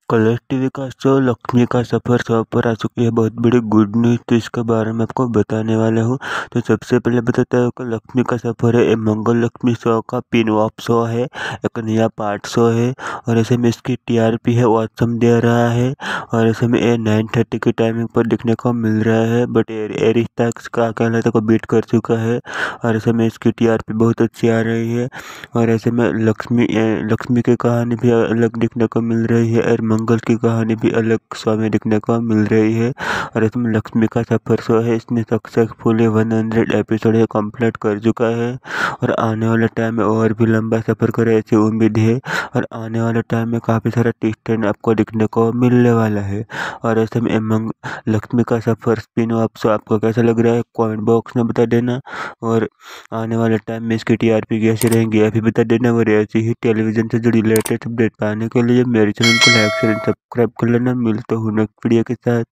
Colors TV का show Lakshmi का सफर show पर आ चुकी है बहुत बड़ी गुड न्यूज़। तो इसके बारे में आपको बताने वाला हूँ। तो सबसे पहले बताता हूँ कि लक्ष्मी का सफर है ये मंगल लक्ष्मी शो का पिन ऑफ शो है, एक नया पार्ट शो है। और ऐसे में इसकी टीआरपी है वो ऑसम दे रहा है। और ऐसे में ये 9:30 की टाइमिंग पर देखने को मिल रहा है, बट ये रिश्ता का कहलाता को बीट कर चुका है। और ऐसे में इसकी टीआरपी बहुत अच्छी आ रही है। और ऐसे में लक्ष्मी की कहानी भी अलग देखने को मिल रही है और मंगल की कहानी भी अलग शो में देखने को मिल रही है। और इसमें लक्ष्मी का सफर शो है, इसने सक्सेसफुली 100 एपिसोड कंप्लीट कर चुका है। और आने वाले टाइम में और भी लंबा सफर करे ऐसी उम्मीद है। और आने वाले टाइम में काफ़ी सारा ट्विस्ट आपको देखने को मिलने वाला है। और ऐसे में लक्ष्मी का सफर स्पिन ऑफ शो आपको कैसा लग रहा है कमेंट बॉक्स में बता देना। और आने वाले टाइम में इसकी टीआरपी कैसे रहेंगी अभी बता देना। और ऐसी ही टेलीविजन से जुड़ी लेटेस्ट अपडेट पाने के लिए मेरे चैनल को लाइक शेयर सब्सक्राइब कर लेना। मिलता हूँ नेक्स्ट वीडियो के साथ।